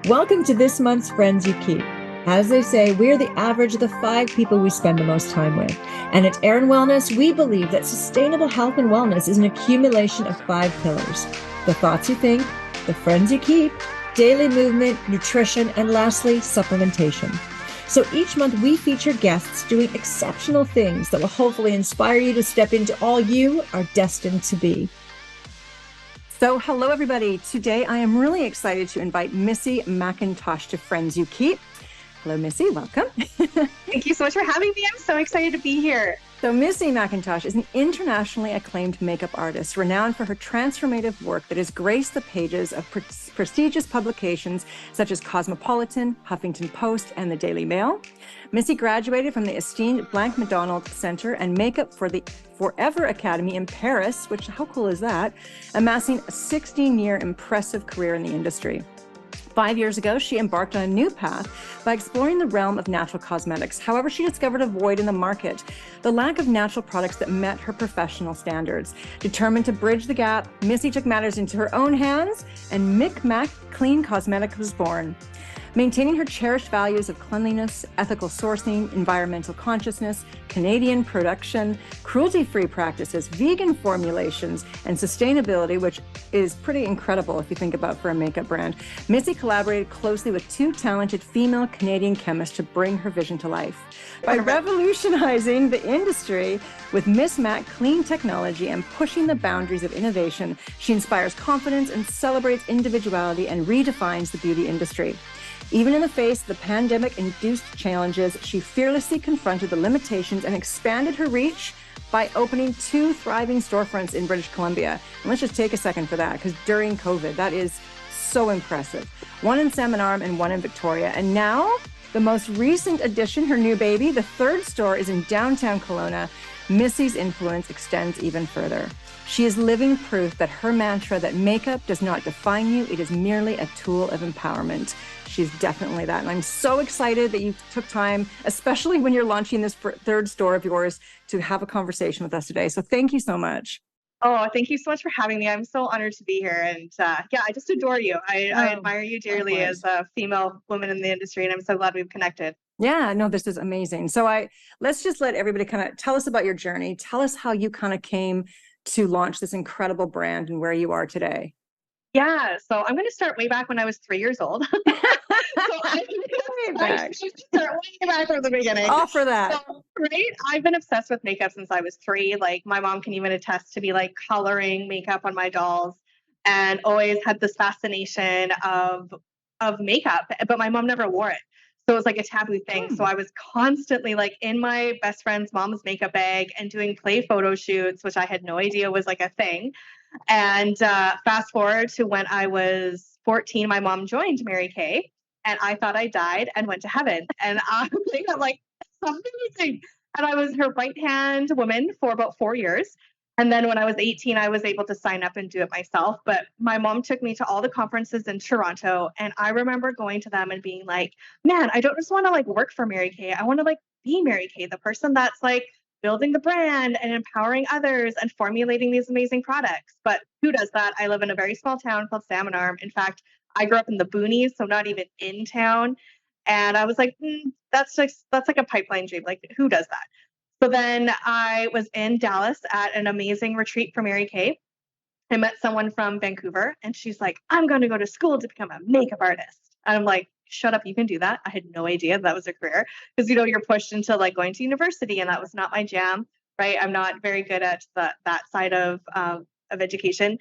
Welcome to this month's Friends You Keep. As they say, we are the average of the 5 people we spend the most time with. And at Erin Wellness, we believe that sustainable health and wellness is an accumulation of 5 pillars: the thoughts you think, the friends you keep, daily movement, nutrition, and lastly, supplementation. So each month we feature guests doing exceptional things that will hopefully inspire you to step into all you are destined to be. So hello, everybody. Today, I am really excited to invite Missy MacKintosh to Friends You Keep. Hello, Missy. Welcome. Thank you so much for having me. I'm so excited to be here. So Missy MacKintosh is an internationally acclaimed makeup artist, renowned for her transformative work that has graced the pages of prestigious publications such as Cosmopolitan, Huffington Post, and the Daily Mail. Missy graduated from the esteemed Blanc Macdonald Center and Makeup for the Forever Academy in Paris, which, how cool is that? Amassing a 16-year impressive career in the industry. 5 years ago, she embarked on a new path by exploring the realm of natural cosmetics. However, she discovered a void in the market, the lack of natural products that met her professional standards. Determined to bridge the gap, Missy took matters into her own hands, and MisMack Clean Cosmetics was born. Maintaining her cherished values of cleanliness, ethical sourcing, environmental consciousness, Canadian production, cruelty-free practices, vegan formulations, and sustainability, which is pretty incredible if you think about for a makeup brand, Missy collaborated closely with 2 talented female Canadian chemists to bring her vision to life. By revolutionizing the industry with MisMack clean technology and pushing the boundaries of innovation, she inspires confidence and celebrates individuality and redefines the beauty industry. Even in the face of the pandemic-induced challenges, she fearlessly confronted the limitations and expanded her reach by opening 2 thriving storefronts in British Columbia. And let's just take a second for that, because during COVID, that is so impressive. 1 in Salmon Arm and 1 in Victoria. And now, the most recent addition, her new baby, the 3rd store is in downtown Kelowna. Missy's influence extends even further. She is living proof that her mantra that makeup does not define you, it is merely a tool of empowerment. She's definitely that. And I'm so excited that you took time, especially when you're launching this 3rd store of yours, to have a conversation with us today. So thank you so much. Oh, thank you so much for having me. I'm so honored to be here. And yeah, I just adore you. I admire you dearly as a female woman in the industry. And I'm so glad we've connected. Yeah, no, this is amazing. So let's just let everybody kind of tell us about your journey. Tell us how you kind of came to launch this incredible brand and where you are today. Yeah, so I'm going to start way back when I was 3 years old. So I start way back from the beginning. All for that. So, right? I've been obsessed with makeup since I was 3. Like my mom can even attest to me like coloring makeup on my dolls, and always had this fascination of makeup, but my mom never wore it. So it was like a taboo thing. So I was constantly like in my best friend's mom's makeup bag and doing play photo shoots, which I had no idea was like a thing. And fast forward to when I was 14, my mom joined Mary Kay, and I thought I died and went to heaven. And I think I'm like, amazing. And I was her right hand woman for about 4 years. And then when I was 18, I was able to sign up and do it myself. But my mom took me to all the conferences in Toronto. And I remember going to them and being like, man, I don't just want to like work for Mary Kay. I want to like be Mary Kay, the person that's like building the brand and empowering others and formulating these amazing products. But who does that? I live in a very small town called Salmon Arm. In fact, I grew up in the boonies, so not even in town. And I was like, that's like a pipeline dream. Like, who does that? So then I was in Dallas at an amazing retreat for Mary Kay. I met someone from Vancouver, and she's like, I'm going to go to school to become a makeup artist. And I'm like, shut up, you can do that. I had no idea that was a career, because, you're pushed into like going to university, and that was not my jam, right? I'm not very good at that side of education.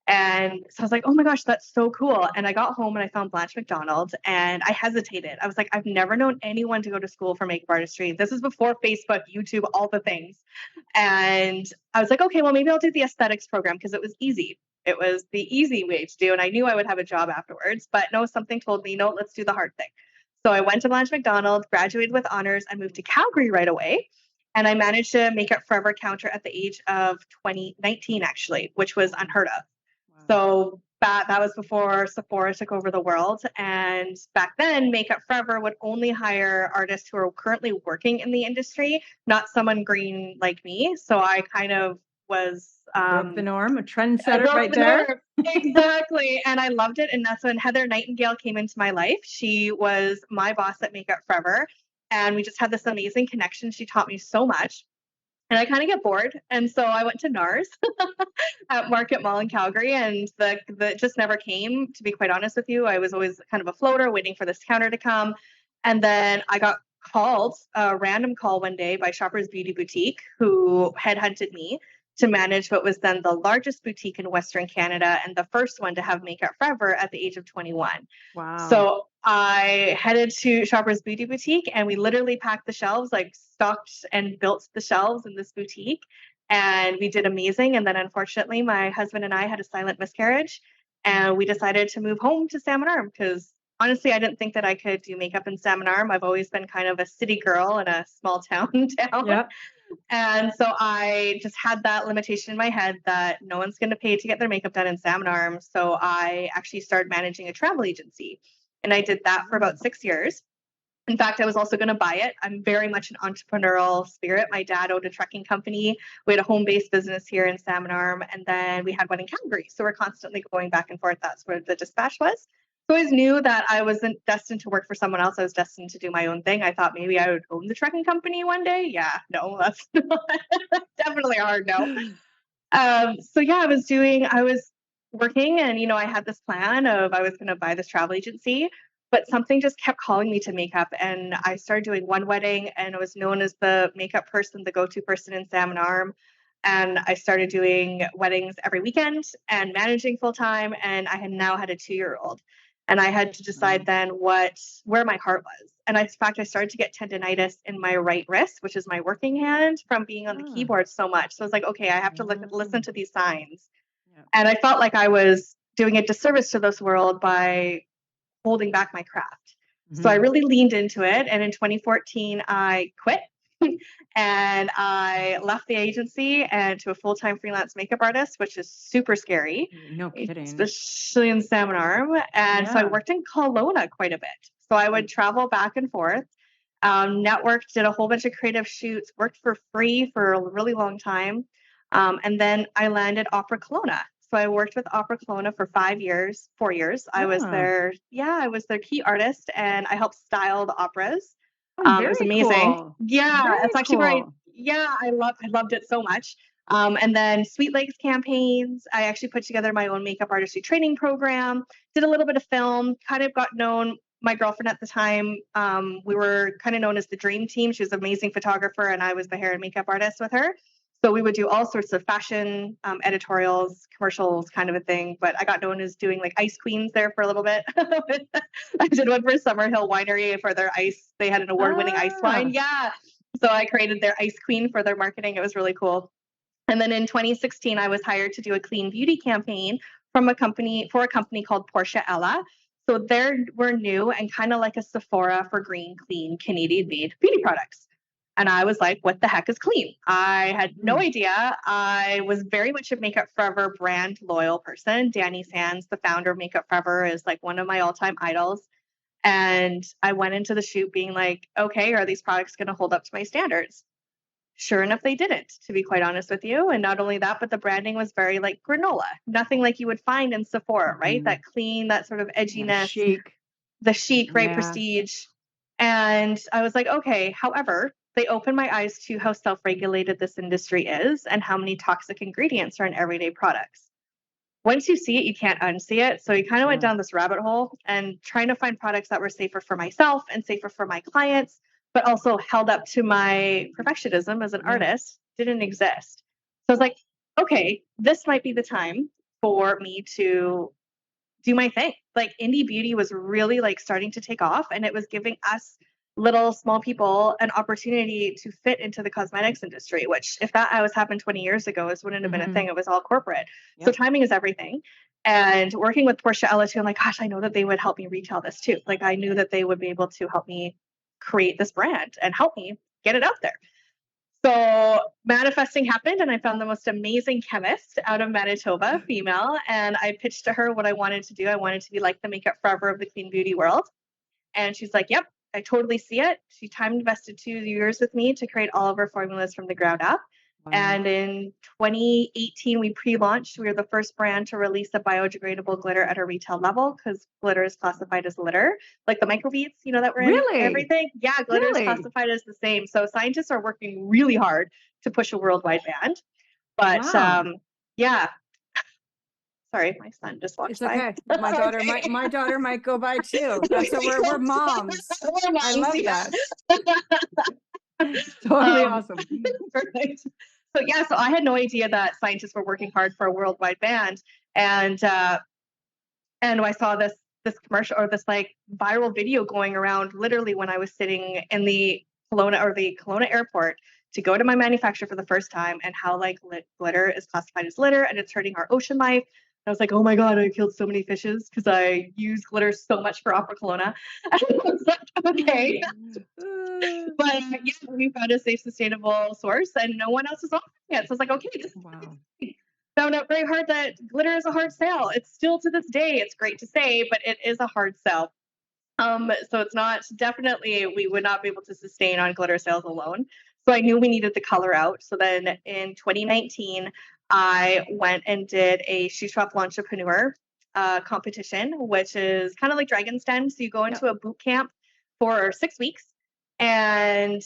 And so I was like, oh my gosh, that's so cool. And I got home and I found Blanche McDonald, and I hesitated. I was like, I've never known anyone to go to school for makeup artistry. This is before Facebook, YouTube, all the things. And I was like, okay, well, maybe I'll do the aesthetics program, because it was easy. It was the easy way to do. And I knew I would have a job afterwards, but no, something told me, no, let's do the hard thing. So I went to Blanche McDonald, graduated with honors, and moved to Calgary right away. And I managed to make it forever counter at the age of 19, actually, which was unheard of. So that was before Sephora took over the world. And back then, Makeup Forever would only hire artists who are currently working in the industry, not someone green like me. So I kind of was broke the norm, a I trendsetter broke right the there. norm. Exactly. And I loved it. And that's when Heather Nightingale came into my life. She was my boss at Makeup Forever. And we just had this amazing connection. She taught me so much. And I kind of get bored. And so I went to NARS at Market Mall in Calgary. And the just never came, to be quite honest with you. I was always kind of a floater waiting for this counter to come. And then I got called, a random call one day by Shoppers Beauty Boutique, who headhunted me to manage what was then the largest boutique in Western Canada and the first one to have Makeup Forever at the age of 21. Wow. So I headed to Shoppers Beauty Boutique and we literally packed the shelves, like stocked and built the shelves in this boutique. And we did amazing. And then unfortunately, my husband and I had a silent miscarriage and we decided to move home to Salmon Arm because honestly, I didn't think that I could do makeup in Salmon Arm. I've always been kind of a city girl in a small town. Yep. And so I just had that limitation in my head that no one's going to pay to get their makeup done in Salmon Arm. So I actually started managing a travel agency. And I did that for about 6 years. In fact, I was also going to buy it. I'm very much an entrepreneurial spirit. My dad owned a trucking company. We had a home-based business here in Salmon Arm, and then we had one in Calgary. So we're constantly going back and forth. That's where the dispatch was. So I always knew that I wasn't destined to work for someone else. I was destined to do my own thing. I thought maybe I would own the trucking company one day. Yeah, no, that's definitely a hard no. So yeah, I was working and, I had this plan of I was going to buy this travel agency, but something just kept calling me to makeup. And I started doing one wedding and I was known as the makeup person, the go-to person in Salmon Arm. And I started doing weddings every weekend and managing full time. And I had now had a 2-year-old. And I had to decide then where my heart was. And in fact, I started to get tendonitis in my right wrist, which is my working hand, from being on the keyboard so much. So I was like, okay, I have to listen to these signs. Yeah. And I felt like I was doing a disservice to this world by holding back my craft. So I really leaned into it. And in 2014, I quit and I left the agency and to a full-time freelance makeup artist, which is super scary. No kidding. Especially in Salmon Arm. And so I worked in Kelowna quite a bit. So I would travel back and forth, networked, did a whole bunch of creative shoots, worked for free for a really long time. And then I landed Opera Kelowna. So I worked with Opera Kelowna for 4 years. I was their key artist and I helped style the operas. It was amazing. Cool. Yeah, Very it's actually cool. I loved it so much. And then Sweet Legs campaigns. I actually put together my own makeup artistry training program, did a little bit of film, kind of got known. My girlfriend at the time, we were kind of known as the dream team. She was an amazing photographer and I was the hair and makeup artist with her. So we would do all sorts of fashion editorials, commercials, kind of a thing. But I got known as doing like ice queens there for a little bit. I did one for Summerhill Winery for their ice. They had an award-winning ice wine. Yeah. So I created their ice queen for their marketing. It was really cool. And then in 2016, I was hired to do a clean beauty campaign for a company called Portia Ella. So we're new and kind of like a Sephora for green, clean, Canadian-made beauty products. And I was like, what the heck is clean? I had no idea. I was very much a Makeup Forever brand loyal person. Danny Sands, the founder of Makeup Forever, is like one of my all-time idols. And I went into the shoot being like, okay, are these products going to hold up to my standards? Sure enough, they didn't, to be quite honest with you. And not only that, but the branding was very like granola, nothing like you would find in Sephora, right? That clean, that sort of edginess, chic. The chic, right? Prestige. And I was like, okay, however, they opened my eyes to how self-regulated this industry is and how many toxic ingredients are in everyday products. Once you see it, you can't unsee it. So you kind of went down this rabbit hole and trying to find products that were safer for myself and safer for my clients, but also held up to my perfectionism as an artist didn't exist. So I was like, okay, this might be the time for me to do my thing. Like indie beauty was really like starting to take off and it was giving us little small people an opportunity to fit into the cosmetics industry, which if that was happened 20 years ago, this wouldn't have been a thing. It was all corporate. So timing is everything. And working with Portia Ella too, I'm like, gosh, I know that they would help me retail this too. Like I knew that they would be able to help me create this brand and help me get it out there. So manifesting happened and I found the most amazing chemist out of Manitoba, female, and I pitched to her what I wanted to do. I wanted to be like the Makeup Forever of the clean beauty world. And she's like, yep, I totally see it. She time invested 2 years with me to create all of her formulas from the ground up. Wow. And in 2018, we pre-launched. We were the first brand to release a biodegradable glitter at a retail level because glitter is classified as litter, like the microbeads, that were in Really? everything. Yeah, glitter is Really? classified as the same. So scientists are working really hard to push a worldwide ban. But Wow. yeah, sorry, my son just walked It's by. okay. My daughter Okay. my daughter might go by too. That's what we're moms. We're I moms, love yeah. that. Totally Um, awesome. Perfect. So yeah, so I had no idea that scientists were working hard for a worldwide ban, and I saw this commercial or this like viral video going around literally when I was sitting in the Kelowna airport to go to my manufacturer for the first time, and how like glitter is classified as litter and it's hurting our ocean life. I was like, oh my God, I killed so many fishes because I use glitter so much for Opera Kelowna. I was like, okay. But yeah, we found a safe, sustainable source and no one else is offering it. So I was like, okay, this is Wow. found out very hard that glitter is a hard sell. It's still to this day, it's great to say, but it is a hard sell. So it's not definitely we would not be able to sustain on glitter sales alone. So I knew we needed the color out. So then in 2019, I went and did a shoe shop entrepreneur competition, which is kind of like Dragon's Den. So you go into a boot camp for 6 weeks, and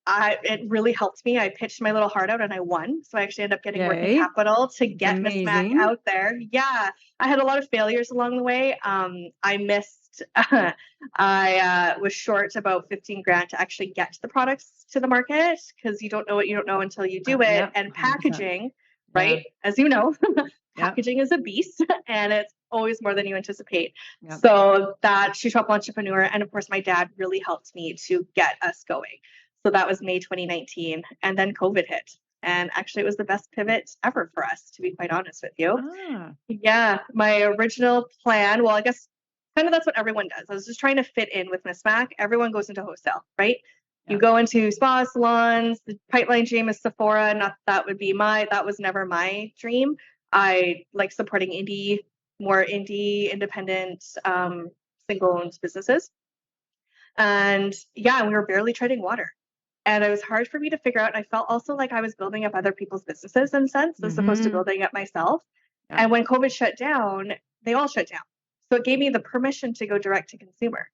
it really helped me. I pitched my little heart out and I won. So I actually ended up getting working Yay. capital to get MisMack Amazing. out there. Yeah. I had a lot of failures along the way. I missed, I was short about 15 grand to actually get the products to the market because you don't know what you don't know until you do it. Yep, And 100%. packaging, right? As you know, Yep. packaging is a beast and it's always more than you anticipate. Yep. So that shoe shop entrepreneur, and of course my dad really helped me to get us going. So that was May 2019. And then COVID hit. And actually, it was the best pivot ever for us, to be quite honest with you. Ah. Yeah, my original plan, well, I guess kind of that's what everyone does. I was just trying to fit in with MisMack. Everyone goes into wholesale, right? You go into spa salons, the pipeline dream is Sephora. Not that was never my dream. I like supporting more indie, independent, single-owned businesses. And yeah, we were barely treading water. And it was hard for me to figure out. I felt also like I was building up other people's businesses in a sense, as opposed to building up myself. Yeah. And when COVID shut down, they all shut down. So it gave me the permission to go direct to consumer.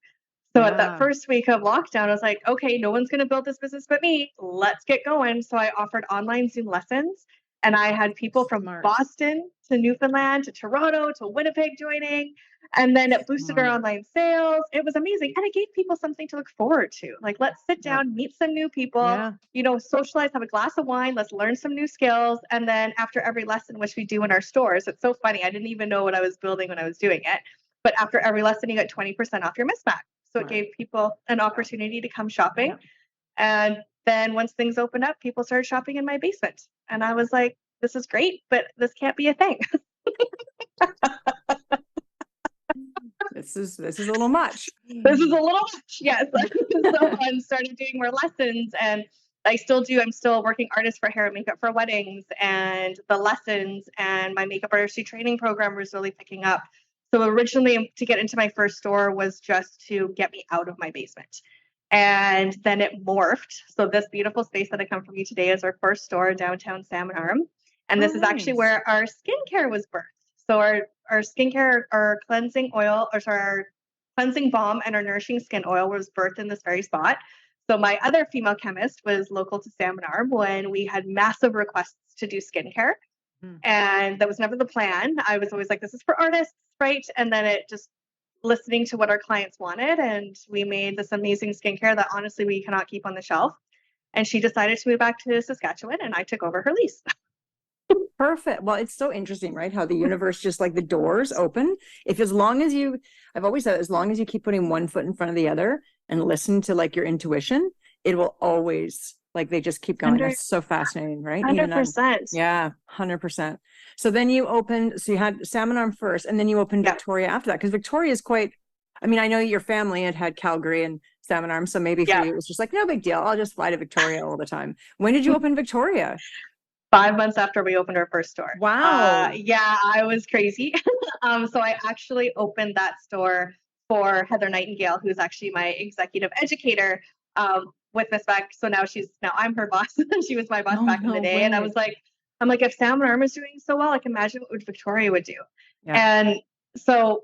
So at that first week of lockdown, I was like, okay, no one's going to build this business but me. Let's get going. So I offered online Zoom lessons. And I had people from Boston to Newfoundland to Toronto to Winnipeg joining. And then it boosted our online sales. It was amazing. And it gave people something to look forward to. Like, let's sit down, meet some new people, socialize, have a glass of wine, let's learn some new skills. And then after every lesson, which we do in our stores, it's so funny. I didn't even know what I was building when I was doing it. But after every lesson, you got 20% off your MisMack. So it gave people an opportunity to come shopping. Yeah. And then once things opened up, people started shopping in my basement. And I was like, this is great, but this can't be a thing. This is a little much. This is a little much, yes. So I started doing more lessons, and I still do. I'm still working artist for hair and makeup for weddings, and the lessons and my makeup artistry training program was really picking up. So originally, to get into my first store was just to get me out of my basement. And then it morphed. So this beautiful space that I come from you today is our first store downtown Salmon Arm. And this is actually where our skincare was birthed. So our skincare, our cleansing oil, our cleansing balm and our nourishing skin oil was birthed in this very spot. So my other female chemist was local to Salmon Arm when we had massive requests to do skincare. And that was never the plan. I was always like, this is for artists, right? And then it just listening to what our clients wanted. And we made this amazing skincare that honestly we cannot keep on the shelf. And she decided to move back to Saskatchewan and I took over her lease. Perfect. Well, it's so interesting, right? How the universe just like the doors open. I've always said, as long as you keep putting one foot in front of the other and listen to like your intuition, it will always like they just keep going. That's so fascinating, right? 100%. Yeah, 100%. So then you had Salmon Arm first, and then you opened Victoria after that, because Victoria is quite. I mean, I know your family had Calgary and Salmon Arm, so maybe for you it was just like no big deal. I'll just fly to Victoria all the time. When did you open Victoria? 5 months after we opened our first store. Wow. Yeah, I was crazy. So I actually opened that store for Heather Nightingale, who's actually my executive educator. with MisMack. So now I'm her boss. She was my boss Oh, back in the no day. And I way. was like, I'm like, if Sam and Arm is doing so well, like imagine what Victoria would do. Yeah. And so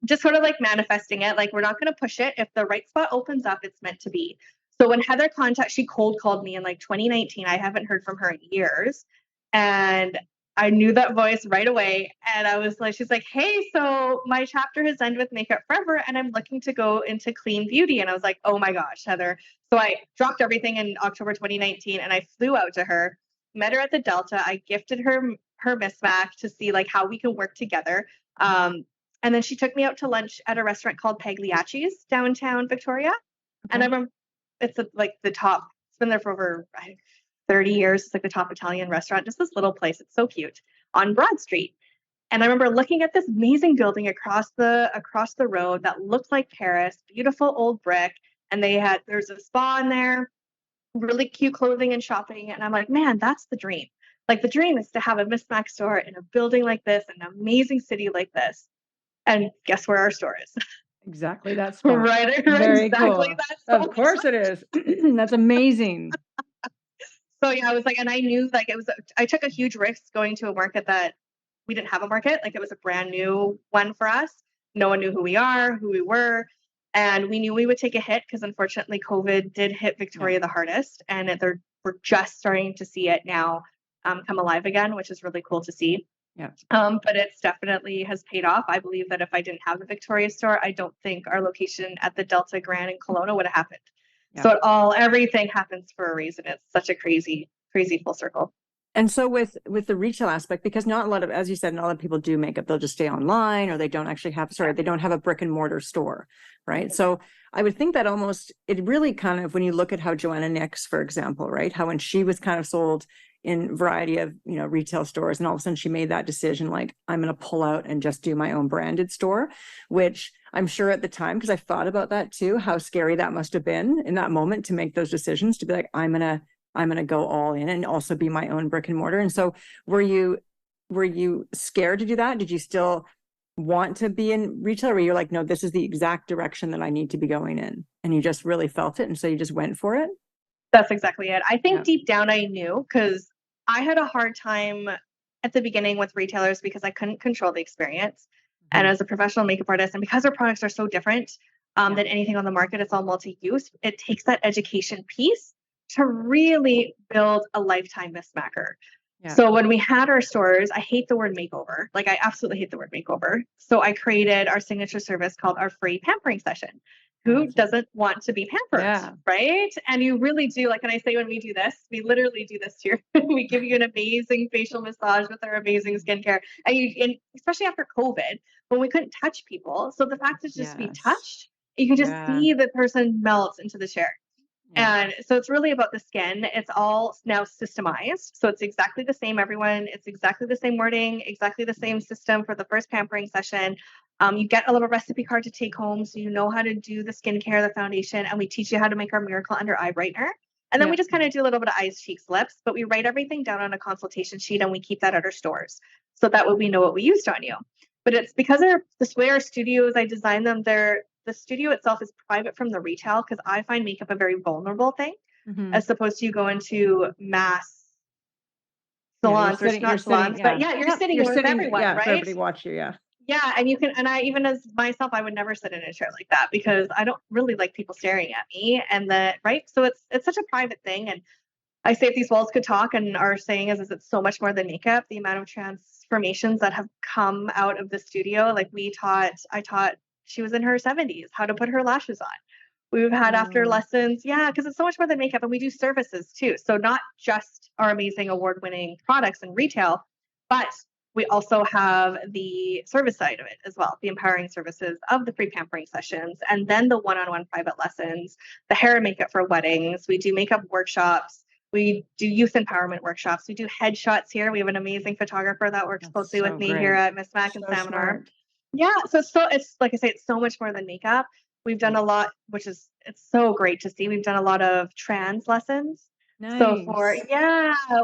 just sort of like manifesting it, like we're not going to push it. If the right spot opens up, it's meant to be. So when Heather she cold called me in like 2019. I haven't heard from her in years. And I knew that voice right away. And I was like, she's like, hey, so my chapter has ended with Makeup Forever and I'm looking to go into clean beauty. And I was like, oh my gosh, Heather. So I dropped everything in October 2019 and I flew out to her, met her at the Delta. I gifted her MisMack to see like how we can work together. And then she took me out to lunch at a restaurant called Pagliacci's downtown Victoria. Okay. And I remember it's like the top, it's been there for over 30 years. It's like the top Italian restaurant, just this little place. It's so cute on Broad Street. And I remember looking at this amazing building across the road that looked like Paris, beautiful old brick. And there's a spa in there, really cute clothing and shopping. And I'm like, man, that's the dream. Like the dream is to have a MisMack store in a building like this, an amazing city like this. And guess where our store is? Exactly that spot. Right, Very exactly cool. that spot. Of course it is. That's amazing. So yeah, I was like, and I knew like I took a huge risk going to a market that we didn't have a market. Like it was a brand new one for us. No one knew who we were. And we knew we would take a hit because unfortunately COVID did hit Victoria the hardest. And we're just starting to see it now come alive again, which is really cool to see. Yeah. But it's definitely has paid off. I believe that if I didn't have the Victoria store, I don't think our location at the Delta Grand in Kelowna would have happened. Yeah. So everything happens for a reason. It's such a crazy, crazy full circle. And so with the retail aspect, because not a lot of, as you said, not a lot of people do makeup, they'll just stay online or they don't actually have, they don't have a brick and mortar store, right? So I would think that it really kind of, when you look at how Joanna Nix, for example, right? How when she was kind of sold in a variety of, retail stores, and all of a sudden she made that decision, like, I'm going to pull out and just do my own branded store, which I'm sure at the time, because I thought about that too, how scary that must have been in that moment to make those decisions, to be like, I'm going to go all in and also be my own brick and mortar. And so were you scared to do that? Did you still want to be in retail, or you're like, no, this is the exact direction that I need to be going in, and you just really felt it and so you just went for it? That's exactly it. I think deep down I knew, because I had a hard time at the beginning with retailers because I couldn't control the experience. Mm-hmm. And as a professional makeup artist, and because our products are so different than anything on the market, it's all multi-use. It takes that education piece to really build a lifetime MisMacker. Yeah. So when we had our stores, I hate the word makeover. Like I absolutely hate the word makeover. So I created our signature service called our free pampering session. Who doesn't want to be pampered, right? And you really do. Like, and I say when we do this, we literally do this here. We give you an amazing facial massage with our amazing skincare. And especially after COVID, when we couldn't touch people. So the fact is just to be touched, you can just see the person melts into the chair. Yeah. And so it's really about the skin. It's all now systemized. So it's exactly the same, everyone. It's exactly the same wording, exactly the same system for the first pampering session. You get a little recipe card to take home so you know how to do the skincare, the foundation, and we teach you how to make our Miracle Under Eye Brightener. And then we just kind of do a little bit of eyes, cheeks, lips, but we write everything down on a consultation sheet and we keep that at our stores. So that way we know what we used on you. But it's because the way our studios, I designed them, the studio itself is private from the retail, because I find makeup a very vulnerable thing, as opposed to you go into mass salons, but you're sitting with everyone, right? For everybody watch you, Yeah, and you can, and I, even as myself, I would never sit in a chair like that because I don't really like people staring at me, and so it's such a private thing. And I say if these walls could talk, and our saying is it's so much more than makeup. The amount of transformations that have come out of the studio, like I taught, she was in her 70s, how to put her lashes on. We've had after lessons, because it's so much more than makeup, and we do services too. So not just our amazing award-winning products and retail, but we also have the service side of it as well, the empowering services of the free pampering sessions, and then the one-on-one private lessons, the hair and makeup for weddings. We do makeup workshops. We do youth empowerment workshops. We do headshots here. We have an amazing photographer that works closely with me here at MisMack and Sam and Arm. Yeah, so it's like I say, it's so much more than makeup. We've done a lot, it's so great to see. We've done a lot of trans lessons. Nice. So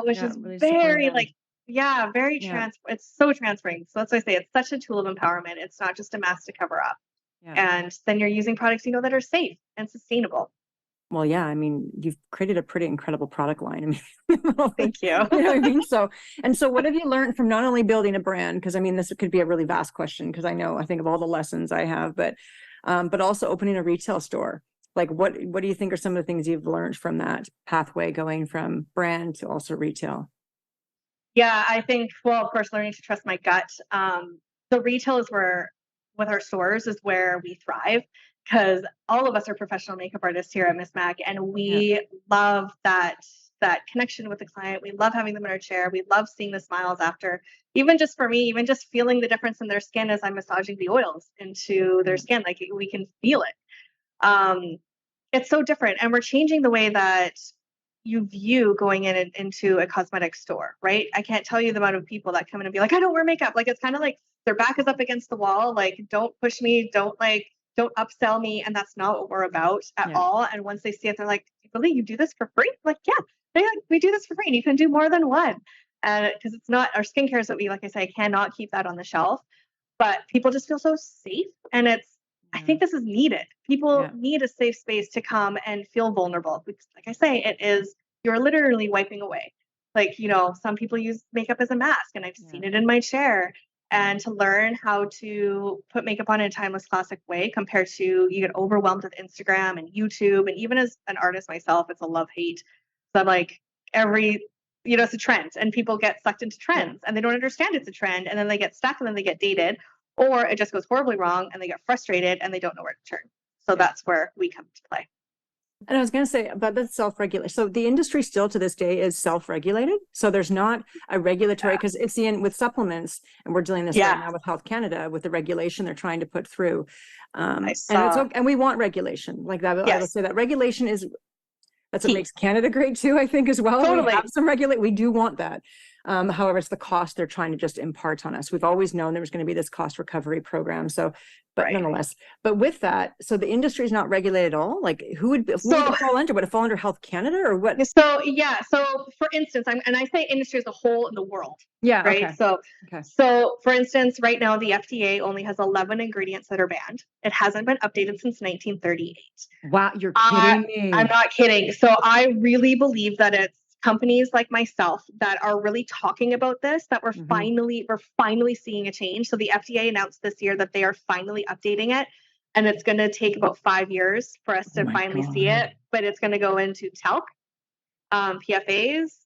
which is really very very it's so transferring. So that's why I say it's such a tool of empowerment. It's not just a mask to cover up. Yeah. And then you're using products that are safe and sustainable. Well, yeah, I mean, you've created a pretty incredible product line. I mean, Thank you. you know what I mean? So what have you learned from not only building a brand? Because I mean, this could be a really vast question because I think of all the lessons I have, but also opening a retail store. Like what do you think are some of the things you've learned from that pathway going from brand to also retail? Yeah, I think, well, of course, learning to trust my gut. The retail is where, with our stores, is where we thrive because all of us are professional makeup artists here at MisMack, and Yeah. we love that connection with the client. We love having them in our chair. We love seeing the smiles after. Even just for me, even just feeling the difference in their skin as I'm massaging the oils into their skin, like we can feel it. Um, it's so different, and we're changing the way that you view going in and into a cosmetic store, right? I can't tell you the amount of people that come in and be like, I don't wear makeup. Like it's kind of like their back is up against the wall. Like, don't push me, don't upsell me. And that's not what we're about at Yeah. all. And once they see it, they're like, really, you do this for free? Like, yeah, we do this for free. And you can do more than one. And because it's not our skincare is what we, like I say, cannot keep that on the shelf. But people just feel so safe. And I think this is needed. People need a safe space to come and feel vulnerable. Because, like I say, you're literally wiping away. Like, some people use makeup as a mask, and I've seen it in my chair. And to learn how to put makeup on in a timeless, classic way compared to you get overwhelmed with Instagram and YouTube. And even as an artist myself, it's a love hate. So I'm like, it's a trend, and people get sucked into trends and they don't understand it's a trend. And then they get stuck and then they get dated, or it just goes horribly wrong and they get frustrated and they don't know where to turn. So that's where we come to play. And I was going to say about the self-regulation. So the industry still to this day is self-regulated. So there's not a regulatory, because it's with supplements, and we're dealing this right now with Health Canada with the regulation they're trying to put through. And it's okay, and we want regulation like that. I will say that regulation that's what makes Canada great too, I think, as well. Totally. We have some we do want that. However, it's the cost they're trying to just impart on us. We've always known there was going to be this cost recovery program. So, but nonetheless, but with that, so the industry is not regulated at all. Like who would it fall under? Would it fall under Health Canada or what? So for instance, and I say industry as a whole in the world. Yeah. Right. Okay. So for instance, right now the FDA only has 11 ingredients that are banned. It hasn't been updated since 1938. Wow, you're kidding me. I'm not kidding. So I really believe that it's companies like myself that are really talking about this, that we're finally seeing a change. So the FDA announced this year that they are finally updating it, and it's going to take about 5 years for us to finally see it. But it's going to go into talc, PFAs,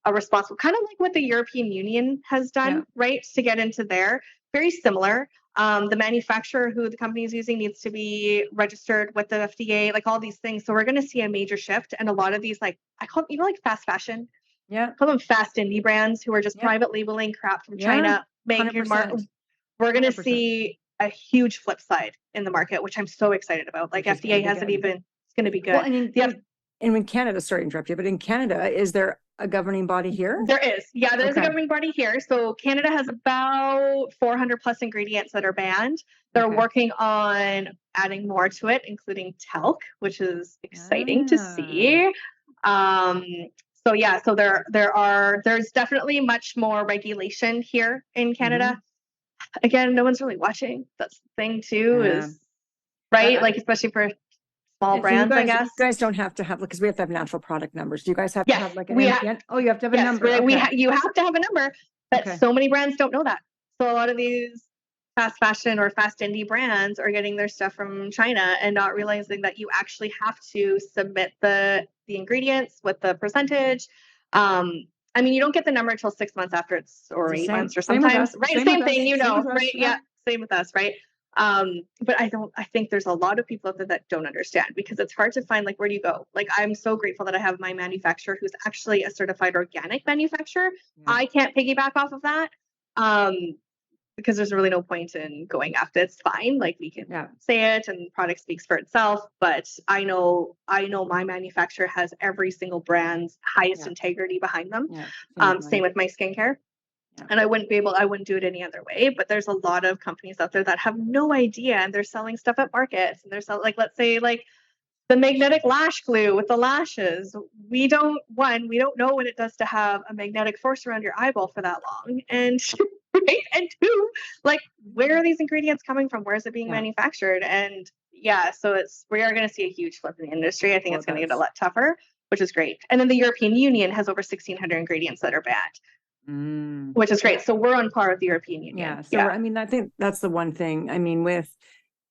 a responsible, kind of like what the European Union has done, right? To get into there, very similar. The manufacturer who the company is using needs to be registered with the FDA, like all these things. So we're going to see a major shift. And a lot of these, like I call them, like fast fashion. Yeah. I call them fast indie brands who are just private labeling crap from China. We're going to see a huge flip side in the market, which I'm so excited about. Like FDA hasn't even, it's going to be good. Well, and when Canada, sorry to interrupt you, but in Canada, is there a governing body here? There is. Yeah, there's a governing body here. So Canada has about 400 plus ingredients that are banned. They're working on adding more to it, including talc, which is exciting to see. So there's definitely much more regulation here in Canada. Again, no one's really watching. That's the thing too, is right? Like especially for small brands, I guess. You guys don't have to have, because we have to have natural product numbers. Do you guys have to have like an NPN? You have to have a number. You have to have a number, but so many brands don't know that. So a lot of these fast fashion or fast indie brands are getting their stuff from China and not realizing that you actually have to submit the ingredients with the percentage. I mean, you don't get the number until 6 months after or 8 months or sometimes, right? Same thing, right? Yeah, same with us, right? But I think there's a lot of people out there that don't understand, because it's hard to find, like, where do you go? Like, I'm so grateful that I have my manufacturer who's actually a certified organic manufacturer. I can't piggyback off of that. Because there's really no point in going after it. It's fine. Like we can say it and the product speaks for itself, but I know my manufacturer has every single brand's highest integrity behind them. Same with my skincare. And I wouldn't do it any other way. But there's a lot of companies out there that have no idea, and they're selling stuff at markets, and they're selling, like, let's say, like the magnetic lash glue with the lashes. We don't know what it does to have a magnetic force around your eyeball for that long. And right. And two, like, where are these ingredients coming from? Where is it being manufactured? And Yeah, so we are going to see a huge flip in the industry. I think it's going to get a does. lot tougher, which is great. And then the European Union has over 1,600 ingredients that are banned, which is great. So we're on par with the European Union. Yeah. So I mean, I think that's the one thing. I mean, with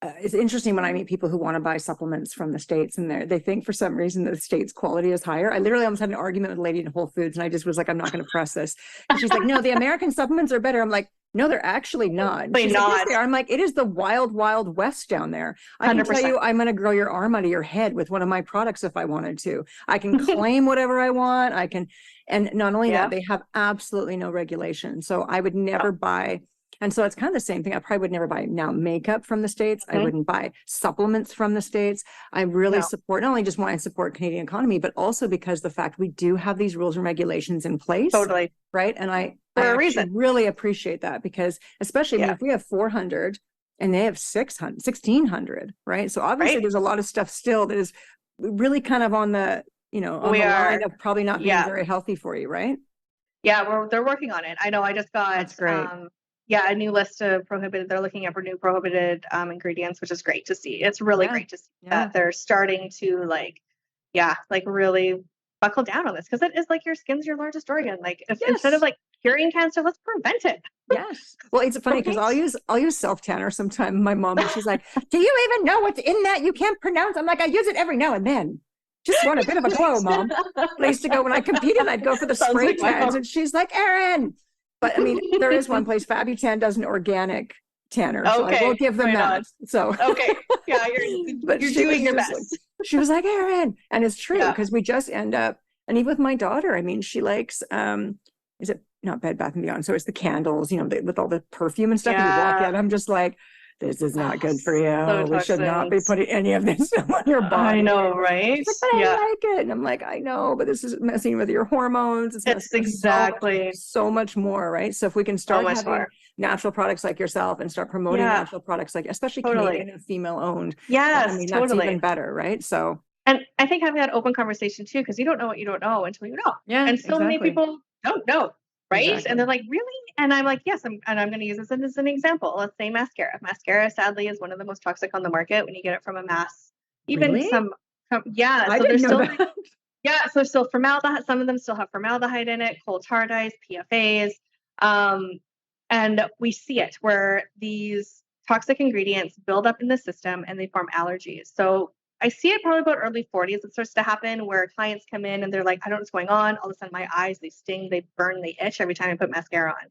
it's interesting when I meet people who want to buy supplements from the States and they think for some reason that the States quality is higher. I literally almost had an argument with a lady in Whole Foods and I just was like, I'm not going to press this. And she's like, no, the American supplements are better. I'm like, no, they're actually not. She's like, yes, they are. I'm like, it is the wild, wild west down there. I can 100%. Tell you, I'm going to grow your arm out of your head with one of my products if I wanted to. I can claim whatever I want. I can, and not only that, they have absolutely no regulation. So I would never buy. And so it's kind of the same thing. I probably would never buy now makeup from the States. I wouldn't buy supplements from the States. I really support, not only just want to support Canadian economy, but also because the fact we do have these rules and regulations in place. Totally. Right. And I really appreciate that because especially if we have 400 and they have 1,600, right? So obviously there's a lot of stuff still that is really kind of on the, on the line of probably not being very healthy for you, right? Yeah, they're working on it. I know I just got That's great. a new list of prohibited. They're looking at new prohibited ingredients, which is great to see. It's really great to see that they're starting to really buckle down on this because it is like your skin's your largest organ. Like instead of curing cancer, let's prevent it. Yes. Well, it's funny because I'll use self tanner sometime. My mom and she's like, "Do you even know what's in that? You can't pronounce." I'm like, I use it every now and then. Just want a bit of a glow, Mom. I used to go when I competed. I'd go for the spray tans, and she's like, "Erin." But I mean, there is one place, Fabutan does an organic tanner. So I will give them that. So yeah, you're doing your best. She was like, Erin, and it's true because we just end up, and even with my daughter, I mean, she likes, is it not Bed Bath and Beyond? So it's the candles, with all the perfume and stuff. And you walk in, I'm just like, this is not good for you. So we should not be putting any of this on your body. I know, right? Like, but I like it. And I'm like, I know, but this is messing with your hormones. It's exactly so much more, right? So if we can start having natural products like yourself and start promoting natural products like, especially Canadian and female owned. Yes, I mean, that's even better, right? So, and I think having that open conversation too, because you don't know what you don't know until you know. Yeah, and so many people don't know. Right. Exactly. And they're like, really? And I'm like, yes, I'm going to use this as an example. Let's say mascara. Mascara, sadly, is one of the most toxic on the market when you get it from a mass. Even really? I so there's still that. So still formaldehyde. Some of them still have formaldehyde in it, coal tar dyes, PFAs. And we see it where these toxic ingredients build up in the system and they form allergies. So I see it probably about early 40s. It starts to happen where clients come in and they're like, I don't know what's going on. All of a sudden my eyes, they sting, they burn, they itch every time I put mascara on. And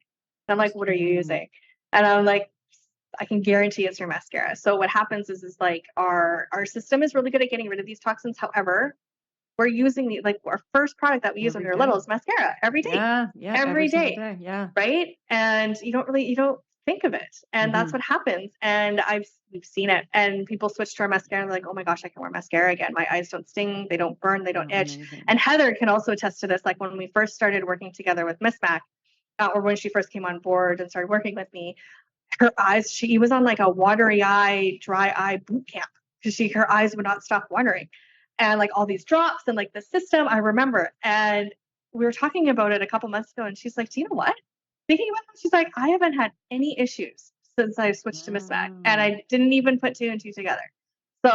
I'm like, what are you using? And I'm like, I can guarantee it's your mascara. So what happens is like our system is really good at getting rid of these toxins. However, we're using our first product that we use when we were little is mascara every day. Yeah. Every day. Yeah. Right. And you don't think of it. And that's what happens. And we've seen it. And people switch to our mascara and they're like, oh my gosh, I can wear mascara again. My eyes don't sting, they don't burn, they don't itch. Amazing. And Heather can also attest to this. Like when we first started working together with MisMack, or when she first came on board and started working with me, her eyes, she was on like a watery eye, dry eye boot camp because her eyes would not stop watering. And like all these drops and like the system, I remember. And we were talking about it a couple months ago and she's like, do you know what? Thinking about it, she's like, I haven't had any issues since I switched to MisMack. And I didn't even put 2 and 2 together. So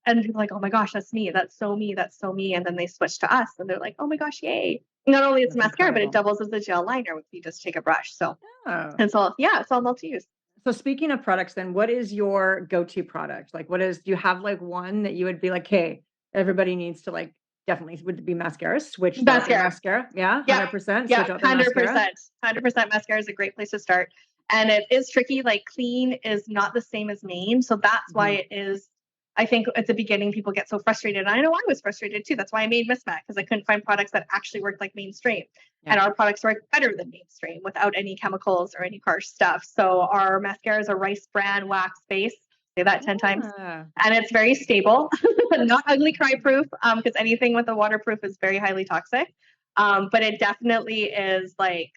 and people are like, oh my gosh, that's me. That's so me. That's so me. And then they switch to us and they're like, oh my gosh, yay. Not only it's mascara, but it doubles as a gel liner if you just take a brush. So, and so, it's all multi-use. So speaking of products, then what is your go-to product? Like do you have like one that you would be like, hey, everybody needs to like, definitely would be mascara, switch mascara. Yeah. 100%. Yeah. 100% mascara is a great place to start. And it is tricky. Like clean is not the same as main. So that's why it is. I think at the beginning, people get so frustrated. And I know I was frustrated too. That's why I made MisMack because I couldn't find products that actually worked like mainstream. Yeah. And our products work better than mainstream without any chemicals or any harsh stuff. So our mascara is a rice bran wax base. Say that 10 times. And it's very stable, not ugly cry proof because anything with a waterproof is very highly toxic. But it definitely is like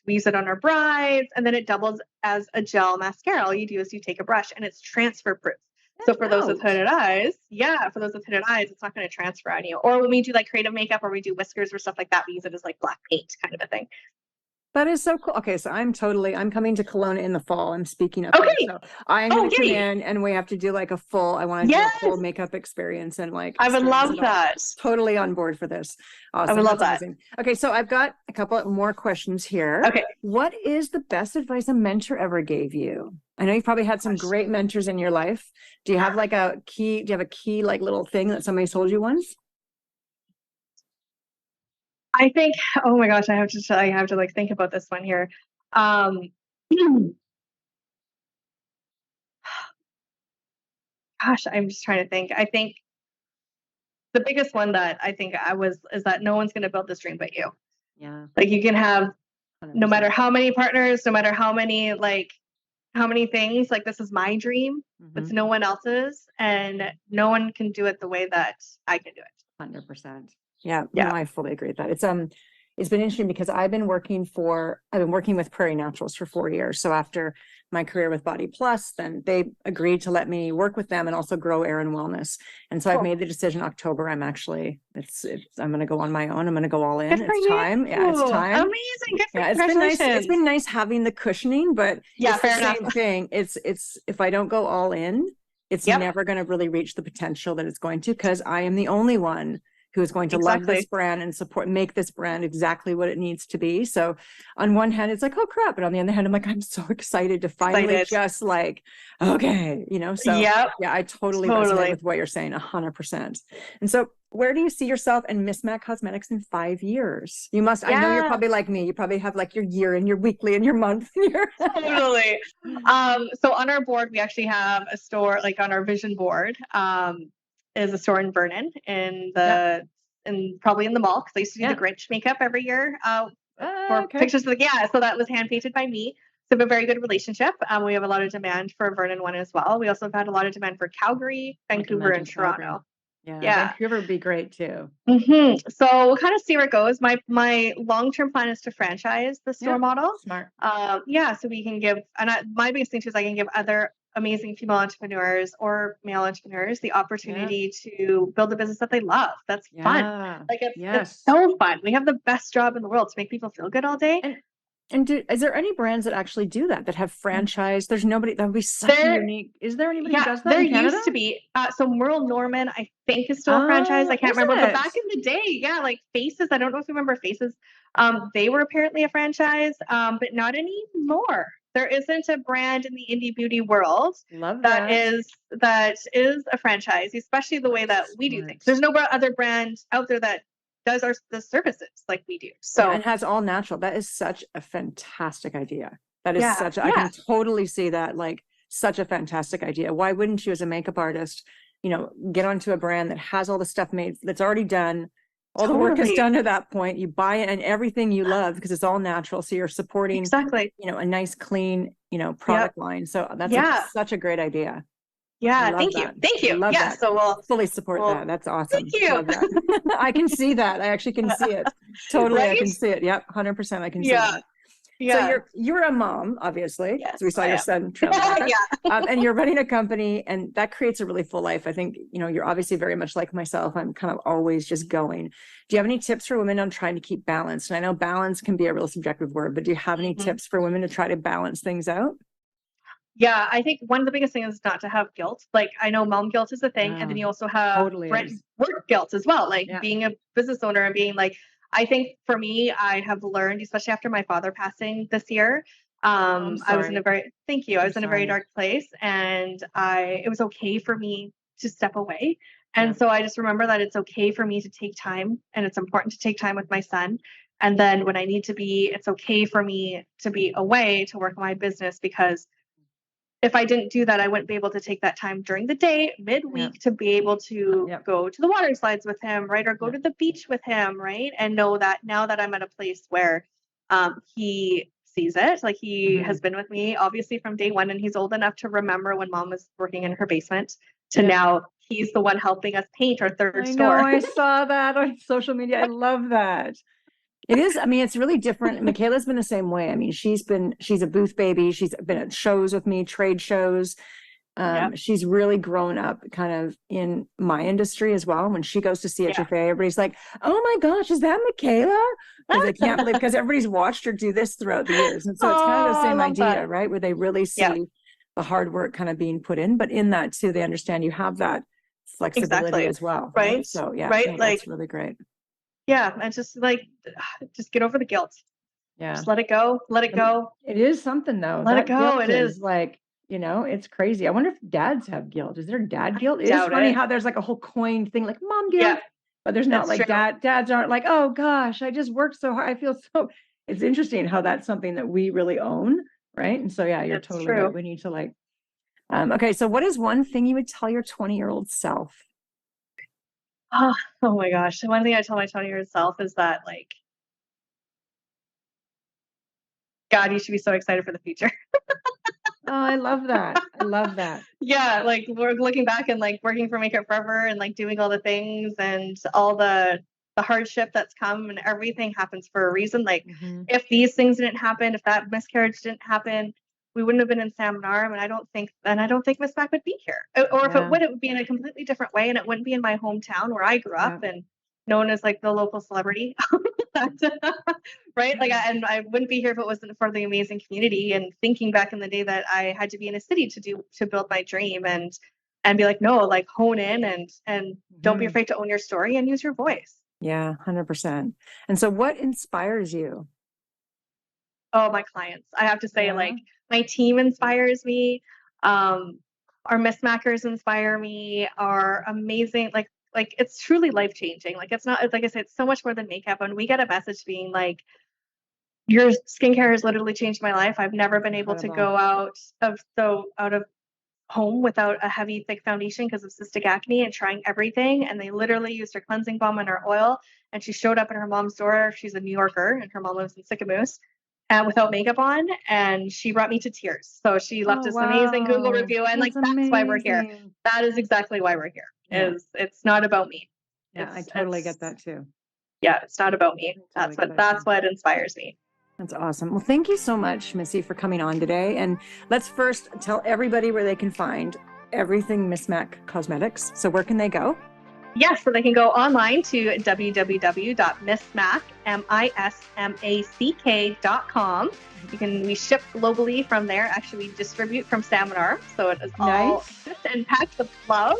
we use it on our brides and then it doubles as a gel mascara. All you do is you take a brush and it's transfer proof. So for those with hooded eyes, it's not going to transfer on you. Or when we do like creative makeup or we do whiskers or stuff like that, we use it as like black paint kind of a thing. That is so cool. Okay, so I'm coming to Kelowna in the fall. I'm speaking up there. Okay. So I'm Oh, going to come yay. in and we have to do like I want to do a Yes. full makeup experience and like I would experience love it all. that. Totally on board for this. I would Awesome. love That's that. amazing. Okay, so I've got a couple more questions here. Okay. What is the best advice a mentor ever gave you? I know you've probably had some great mentors in your life. Do you have like do you have a key like little thing that somebody told you once? I think, oh my gosh, I have to like think about this one here. Um, gosh, I'm just trying to think. I think the biggest one that I think is that no one's going to build this dream but you. Yeah. Like you can have 100%. no matter how many partners, no matter how many things, like this is my dream, it's no one else's, and no one can do it the way that I can do it. 100%. Yeah, Yeah. no, I fully agree with that. It's been interesting because I've been working with Prairie Naturals for 4 years. So after my career with Body Plus, then they agreed to let me work with them and also grow Air and Wellness. And so I've made the decision October. I'm going to go on my own. I'm going to go all in. It's time. Yeah, it's time. Amazing. Good for you. Yeah, it's been nice. It's been nice having the cushioning, but yeah, it's fair the same enough. thing. It's if I don't go all in, it's never going to really reach the potential that it's going to, because I am the only one who is going to love this brand and make this brand exactly what it needs to be. So on one hand, it's like, oh crap. But on the other hand, I'm like, I'm so excited to finally just like, okay, so yeah, I totally resonate with what you're saying 100%. And so where do you see yourself and MisMack Cosmetics in 5 years? You must, I know you're probably like me. You probably have like your year and your weekly and your month. Totally. So on our board, we actually have a store, like on our vision board, is a store in Vernon probably in the mall, because I used to do the Grinch makeup every year for pictures of so that was hand painted by me. So we have a very good relationship. We have a lot of demand for Vernon one as well. We also have had a lot of demand for Calgary, Vancouver, and Toronto. Yeah, Vancouver would be great too. So we'll kind of see where it goes. My long-term plan is to franchise the store model. Smart. So we can give, my biggest thing is I can give other amazing female entrepreneurs or male entrepreneurs the opportunity to build a business that they love. That's fun. Like it's so fun. We have the best job in the world to make people feel good all day. And is there any brands that actually do that have franchise? There's nobody that would be such a unique. Is there anybody who does that? There used to be. So Merle Norman, I think, is still a franchise. I can't remember. But back in the day, like Faces. I don't know if you remember Faces. They were apparently a franchise, but not anymore. There isn't a brand in the indie beauty world that is a franchise, especially the way that we do things. There's no other brand out there that does the services like we do. So and has all natural. That is such a fantastic idea. That is I can totally see that, like such a fantastic idea. Why wouldn't you, as a makeup artist, get onto a brand that has all the stuff made that's already done? All the work is done to that point. You buy it and everything you love because it's all natural. So you're supporting a nice, clean, product line. So that's such a great idea. Yeah, thank you. Yeah, so we'll fully support that. That's awesome. Thank you. I can see that. I actually can see it. Totally, I can see it. Yep, 100%. I can see that. Yeah. So you're a mom, obviously. Yes, so we saw your son travel. And you're running a company, and that creates a really full life. I think you're obviously very much like myself. I'm kind of always just going. Do you have any tips for women on trying to keep balance? And I know balance can be a real subjective word, but do you have any tips for women to try to balance things out? Yeah, I think one of the biggest things is not to have guilt. Like, I know mom guilt is a thing, and then you also have work guilt as well. Like being a business owner and being like, I think for me, I have learned, especially after my father passing this year, I was in a very dark place, and it was okay for me to step away. And so I just remember that it's okay for me to take time, and it's important to take time with my son. And then when I need to be, it's okay for me to be away to work on my business, because if I didn't do that, I wouldn't be able to take that time during the day, midweek, to be able to go to the water slides with him, right? Or go to the beach with him, right? And know that now that I'm at a place where he sees it, like he has been with me, obviously, from day one, and he's old enough to remember when mom was working in her basement to now he's the one helping us paint our third store. I saw that on social media. I love that. It is. I mean, it's really different. Michaela's been the same way. I mean, she's a booth baby. She's been at shows with me, trade shows. Yeah. She's really grown up kind of in my industry as well. When she goes to see HFA, everybody's like, oh my gosh, is that Michaela? Because I can't believe, because everybody's watched her do this throughout the years. And so it's kind of the same idea, right? Where they really see the hard work kind of being put in, but in that too, they understand you have that flexibility as well. Right. So yeah, right. No, Like, that's really great. Yeah. And just like, just get over the guilt. Yeah. Just let it go. Let it go. It is something though. Let That it go. guilt It is like, it's crazy. I wonder if dads have guilt. Is there dad guilt? It is doubt funny it. how there's like a whole coin thing, like mom guilt, but there's not That's like true. dads aren't like, oh gosh, I just worked so hard. I feel so. It's interesting how that's something that we really own, right? And so yeah, you're It's totally true. right. We need to like, okay. So what is one thing you would tell your 20-year-old self? Oh my gosh. One thing I tell my 20-year-old self is that, like, God, you should be so excited for the future. Oh, I love that. I love that. Yeah, like, we're looking back and like working for Makeup Forever and like doing all the things and all the hardship that's come, and everything happens for a reason. Like, if these things didn't happen, if that miscarriage didn't happen, we wouldn't have been in Salmon Arm, and I don't think MisMack would be here. Or if it would be in a completely different way, and it wouldn't be in my hometown where I grew up and known as like the local celebrity. Right? Like, and I wouldn't be here if it wasn't for the amazing community, and thinking back in the day that I had to be in a city to build my dream, and be like, no, like, hone in and don't be afraid to own your story and use your voice. Yeah, 100%. And so what inspires you? Oh, my clients. I have to say, like, my team inspires me. Our MisMackers inspire me, are amazing. Like it's truly life changing. Like, it's not, like I said, it's so much more than makeup. And we get a message being like, your skincare has literally changed my life. I've never been able to go out of home without a heavy, thick foundation because of cystic acne, and trying everything. And they literally used her cleansing balm and her oil. And she showed up in her mom's door. She's a New Yorker and her mom lives in Sycamoose. Without makeup on, and she brought me to tears. So she left us an amazing Google review, and like, that's why we're here. That is exactly why we're here. It's not about me. Yeah, I totally get that too. Yeah, it's not about me. That's what inspires me. That's awesome. Well, thank you so much, Missy, for coming on today. And let's first tell everybody where they can find everything MisMack Cosmetics. So where can they go? Yes, so they can go online to www.mismack.com. We ship globally from there. Actually, we distribute from Salmon Arm, so it is all shipped and packed with love.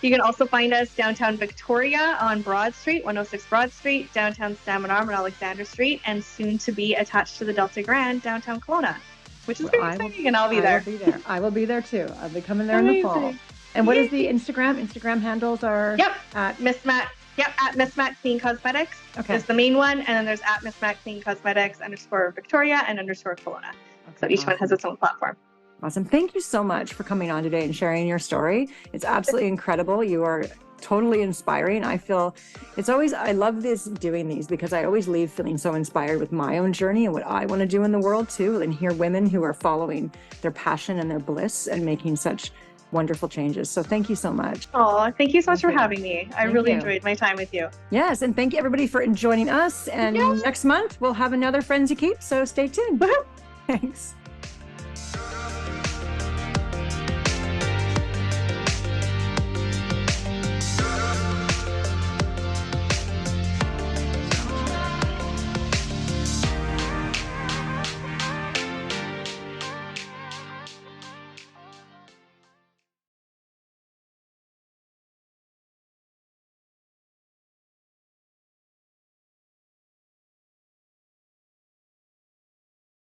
You can also find us downtown Victoria on Broad Street, 106 Broad Street, downtown Salmon Arm on Alexander Street, and soon to be attached to the Delta Grand, downtown Kelowna, which is very exciting, and I'll be there. I will be there too. I'll be coming there in the fall. And what is the Instagram? Instagram handles are at MisMack. At MisMack Clean Cosmetics is the main one, and then there's at MisMack Clean Cosmetics _Victoria and _Kelowna. So each one has its own platform. Awesome. Thank you so much for coming on today and sharing your story. It's absolutely incredible. You are totally inspiring. I feel I love doing these because I always leave feeling so inspired with my own journey and what I want to do in the world too, and hear women who are following their passion and their bliss and making such wonderful changes. So thank you so much. Oh, thank you so much for having me. I really enjoyed my time with you. Yes. And thank you everybody for joining us. And next month we'll have another Friends You Keep. So stay tuned. Thanks.